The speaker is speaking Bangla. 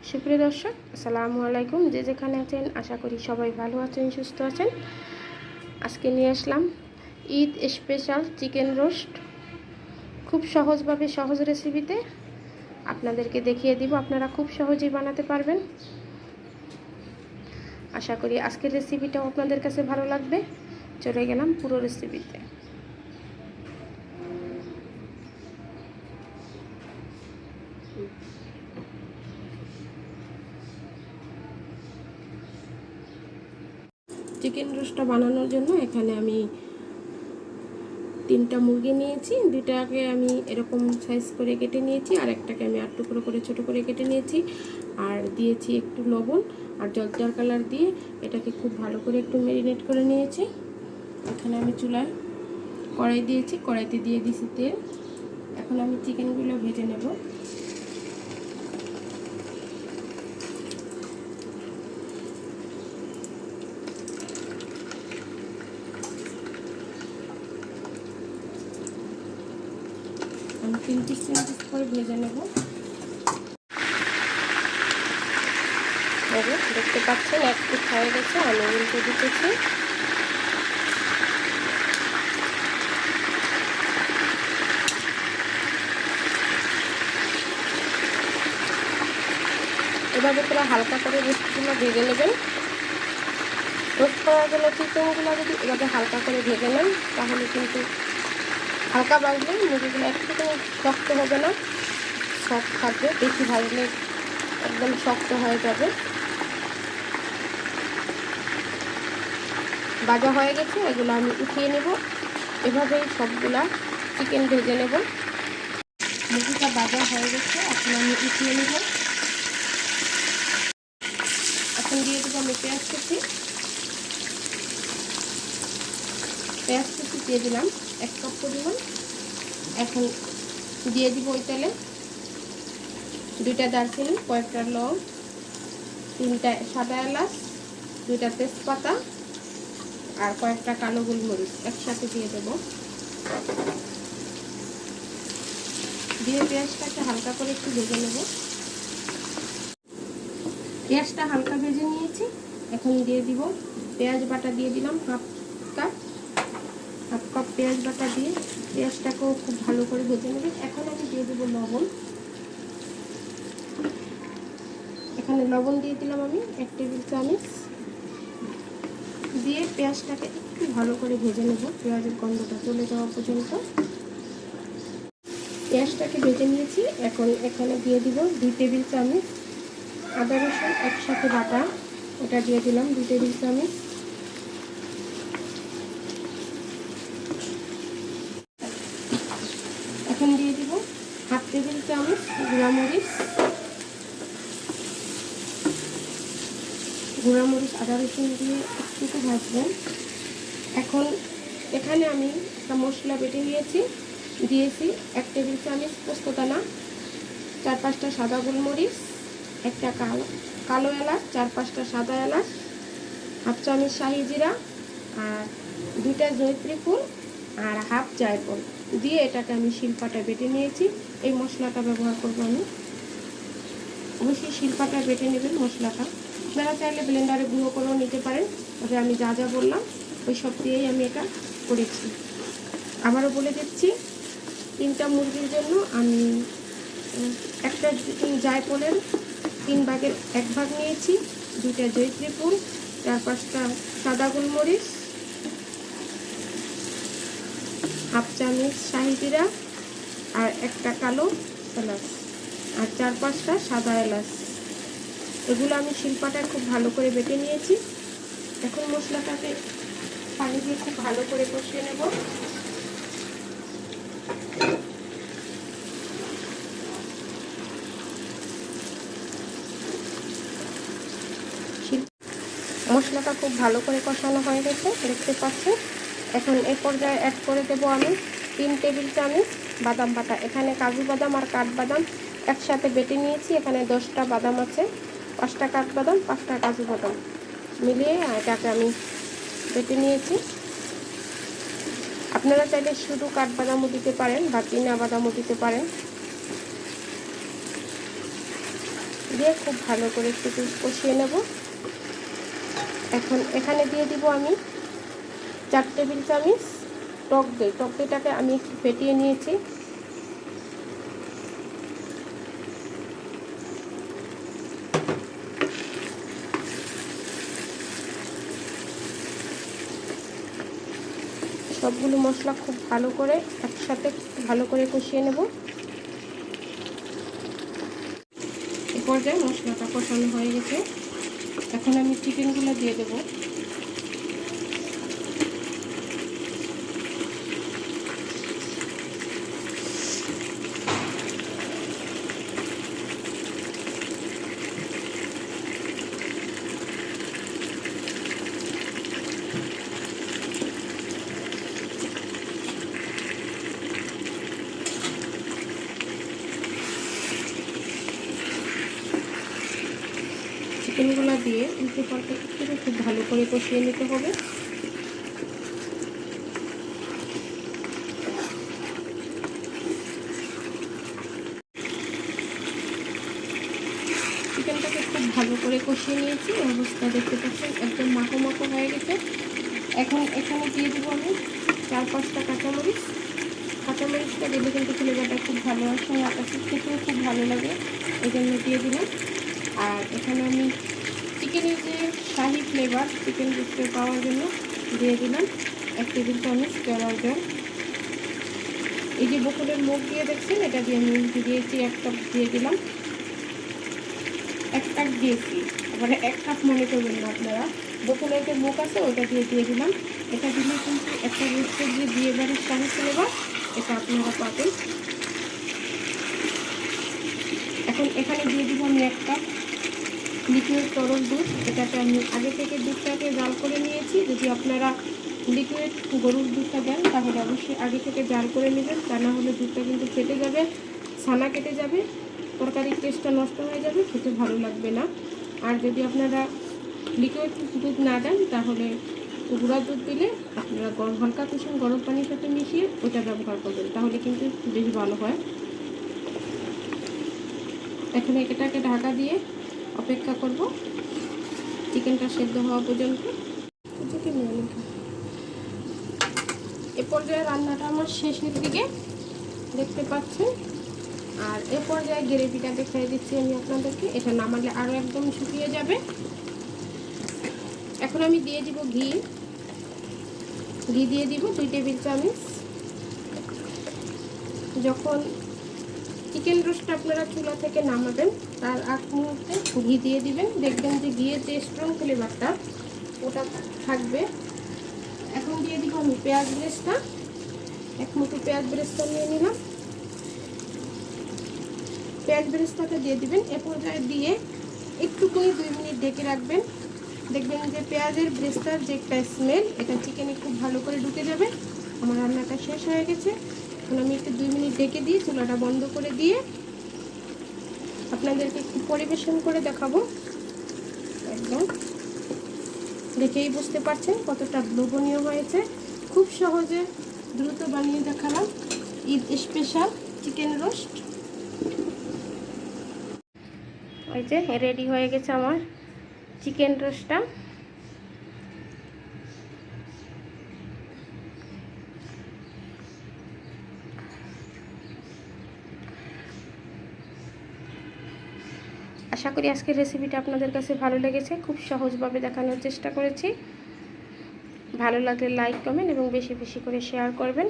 সুপ্রিয় দর্শক, আসসালামু আলাইকুম। যে যেখানে আছেন আশা করি সবাই ভালো আছেন, সুস্থ আছেন। আজকে নিয়ে আসলাম ঈদ স্পেশাল চিকেন রোস্ট, খুব সহজভাবে সহজ রেসিপিতে আপনাদেরকে দেখিয়ে দিব। আপনারা খুব সহজেই বানাতে পারবেন। আশা করি আজকের রেসিপিটাও আপনাদের কাছে ভালো লাগবে। চলে গেলাম পুরো রেসিপিতে। চিকেন রোস্টটা বানানোর জন্য এখানে আমি 3টা মুরগি নিয়েছি। 2টাকে আমি এরকম সাইজ করে কেটে নিয়েছি, আর একটাকে আমি 8 টুকরো করে ছোট করে কেটে নিয়েছি। আর দিয়েছি একটু লবণ আর জলজার কালার দিয়ে এটাকে খুব ভালো করে একটু ম্যারিনেট করে নিয়েছি। এখানে আমি চুলায় কড়াই দিয়েছি, কড়াইতে দিয়ে দিয়েছি তেল। এখন আমি চিকেনগুলো ভেজে নেব। আমি 3 পিস করে ভেজে নেব। দেখতে পাচ্ছেন এক পিস হয়ে গেছে, আমি উল্টে দিতেছি। এভাবে পুরো হালকা করে রোস্টগুলো ভেজে নেবেন। রোস্ট করার জন্য চিকেনগুলো যদি এভাবে হালকা করে ভেজে নেন, তাহলে কিন্তু হালকা ভাজলে মুরগিগুলো একটু শক্ত হবে না, সফট থাকবে। বেশি ভাজলে একদম শক্ত হয়ে যাবে। ভাজা হয়ে গেছে, এগুলো আমি উঠিয়ে নেব। এভাবেই সবগুলা চিকেন ভেজে নেব। মুরগিটা ভাজা হয়ে গেছে, এখন আমি উঠিয়ে নেব। এখন দিয়ে দেবো আমি পেঁয়াজ কুচি। পেঁয়াজ কুচি দিয়ে দিলাম 1 কাপ পরিমাণ। এখন দিয়ে দিব ওই তেলে 2টা দারচিনি, কয়েকটা লং, 3টা সাদা এলাচ, 2টা তেজপাতা আর কয়েকটা কালো গোলমরিচ একসাথে দিয়ে দেব। দিয়ে পেঁয়াজটাকে হালকা করে একটু ভেজে নেব। পেঁয়াজটা হালকা ভেজে নিয়েছি। এখন দিয়ে দিব পেঁয়াজ বাটা, দিয়ে দিলাম হাফ কাপ পেঁয়াজ বাটা দিয়ে পেঁয়াজটাকেও খুব ভালো করে ভেজে নেবেন। এখন আমি দিয়ে দেবো লবণ। এখানে লবণ দিয়ে দিলাম আমি 1 টেবিল চামচ। দিয়ে পেঁয়াজটাকে একটু ভালো করে ভেজে নেব, পেঁয়াজের গন্ধটা চলে যাওয়া পর্যন্ত। পেঁয়াজটাকে ভেজে নিয়েছি। এখন এখানে দিয়ে দিব 2 টেবিল চামচ আদা রসুন একসাথে বাটা, ওটা দিয়ে দিলাম 2 টেবিল চামচ। এখন দিয়ে দিব হাফ টেবিল চামচ গুঁড়ামরিচ আদা রসুন দিয়ে একটু ভাজবেন। এখন এখানে আমি একটা মশলা বেটে নিয়েছি, দিয়েছি 1 টেবিল চামচ পোস্তদানা, 4-5টা সাদা গোলমরিচ, একটা কালো এলাচ, 4-5টা সাদা এলাচ, হাফ চামচ শাহি জিরা আর 2টা জয়িত্রী ফুল আর হাফ জায়ফল দিয়ে এটাকে আমি শিলপাটা বেটে নিয়েছি। এই মশলাটা ব্যবহার করবো আমি। অবশ্যই শিলপাটা বেটে নেবেন মশলাটা। আপনারা চাইলে ব্লেন্ডারে গুঁড়ো করেও নিতে পারেন, তবে আমি যা যা বললাম ওই সব দিয়েই আমি এটা করেছি। আবারও বলে দিচ্ছি, 3টা মুরগির জন্য আমি একটা জায়ফলের 3 ভাগের 1 ভাগ নিয়েছি, 2টা জয়িত্রী ফুল, 4-5টা সাদা গোলমরিচ, হাফ চামচ শাহি জিরা আর একটা কালো এলাচ আর 4-5টা সাদা এলাচ। এগুলো আমি শিলপাটায় খুব ভালো করে বেটে নিয়েছি। এখন মশলাটাকে পানি দিয়ে খুব ভালো করে কষিয়ে নেব। মশলাটা খুব ভালো করে কষানো হয়ে গেছে, দেখতে পাচ্ছেন। এখন এই পর্যায়ে অ্যাড করে দেবো আমি 3 টেবিল চামচ বাদাম বাটা। এখানে কাজু বাদাম আর কাঠবাদাম একসাথে বেটে নিয়েছি। এখানে 10টা বাদাম আছে, 5টা কাঠবাদাম, 5টা কাজু বাদাম মিলিয়ে এটাকে আমি বেটে নিয়েছি। আপনারা চাইলে শুধু কাঠবাদামও দিতে পারেন বা চীনা বাদামও দিতে পারেন। দিয়ে খুব ভালো করে একটু কষিয়ে নেব। এখন এখানে দিয়ে দিব আমি 4 টেবিল চামচ টক দই। টক দইটাকে আমি একটু ফেটিয়ে নিয়েছি। সবগুলো মশলা খুব ভালো করে একসাথে ভালো করে কষিয়ে নেব। এই পর্যায়ে মশলাটা কষানো হয়ে গেছে। এখন আমি চিকেনগুলো দিয়ে দেবো। চিকেনগুলো দিয়ে উল্টে পাল্টে একটু খুব ভালো করে কষিয়ে নিতে হবে। চিকেনটাকে খুব ভালো করে কষিয়ে নিয়েছি। অবস্থা দেখতে পাচ্ছেন একদম মাখো মাখো হয়ে গেছে। এখন এখানে দিয়ে দেবো আমি 4-5টা কাঁচামরিচ। কাঁচামরিচটা দিলে কিন্তু ফ্লেভারটা খুব ভালো আসে, আর কাছে খেতেও খুব ভালো লাগে, এই জন্য দিয়ে দিলাম। আর এখানে আমি চিকেনের যে শাহি ফ্লেভার চিকেন রোস্টে পাওয়ার জন্য দিয়ে দিলাম 1 টেবিল চামচ কেওড়ার জল। এই যে বকুলের মুখ দিয়ে দেখছেন, এটা দিয়ে আমি দিয়েছি 1 কাপ দিয়ে দিলাম। 1 কাপ দিয়েছি, আবার 1 কাপ মনে করবেন না আপনারা। বকুলের যে মুখ আছে ওটা দিয়ে দিলাম। এটা দিলে কিন্তু একটা রোস্টের যে বিয়ে বাড়ির শাহি ফ্লেভার এটা আপনারা পাবেন। এখন এখানে দিয়ে দিব আমি 1 কাপ লিকুইড তরল দুধ। এটাকে আমি আগে থেকে দুধটাকে জাল করে নিয়েছি। যদি আপনারা লিকুইড গরুর দুধটা দেন তাহলে অবশ্যই আগে থেকে জাল করে নেবেন, তা না হলে দুধটা কিন্তু ফেটে যাবে, ছানা কেটে যাবে, তরকারির টেস্টটা নষ্ট হয়ে যাবে, খেতে ভালো লাগবে না। আর যদি আপনারা লিকুইড দুধ না দেন তাহলে গুঁড়া দুধ দিলে আপনারা হালকা কুসুম গরম পানির সাথে মিশিয়ে ওটা ব্যবহার করবেন, তাহলে কিন্তু বেশ ভালো হয়। এখন এটাকে ঢাকা দিয়ে অপেক্ষা করব চিকেনটা সেদ্ধ হওয়া পর্যন্ত। এ পর্যায়ে রান্নাটা আমার শেষের দিকে দেখতে পাচ্ছেন। আর এ পর্যায়ে গ্রেভিটা দেখিয়ে দিচ্ছি আমি আপনাদেরকে। এটা নামালে আরও একদম শুকিয়ে যাবে। এখন আমি দিয়ে দিব ঘি দিয়ে দিব 2 টেবিল চামচ। যখন চিকেন রোস্টটা আপনারা চুলা থেকে নামাবেন তার আগ মুহূর্তে ঘি দিয়ে দিবেন, দেখবেন যে ঘিয়ের যে স্ট্রং ফ্লেভারটা ওটা থাকবে। এখন দিয়ে দিব আমি পেঁয়াজ ব্রেস্টটা। 1 মুঠো পেঁয়াজ ব্রেস্টটা নিয়ে নিলাম। পেঁয়াজ ব্রেস্টটাকে দিয়ে দিবেন। এ পর্যায়ে দিয়ে একটুখানি 2 মিনিট ঢেকে রাখবেন। দেখবেন যে পেঁয়াজের ব্রেস্টার যে একটা স্মেল এটা চিকেনে খুব ভালো করে ঢুকে যাবে। আমার রান্নাটা শেষ হয়ে গেছে। এখন আমি একটু 2 মিনিট ঢেকে দিয়ে চুলাটা বন্ধ করে দিয়ে আপনাদেরকে একটু পরিবেশন করে দেখাবো। একদম দেখেই বুঝতে পারছেন কতটা লোভনীয় হয়েছে। খুব সহজে দ্রুত বানিয়ে দেখালাম ঈদ স্পেশাল চিকেন রোস্ট। এই যে রেডি হয়ে গেছে আমার চিকেন রোস্টটা। আশা করি আজকের রেসিপিটা আপনাদের কাছে ভালো লেগেছে। খুব সহজভাবে দেখানোর চেষ্টা করেছি। ভালো লাগলে লাইক কমেন্ট এবং বেশি বেশি করে শেয়ার করবেন।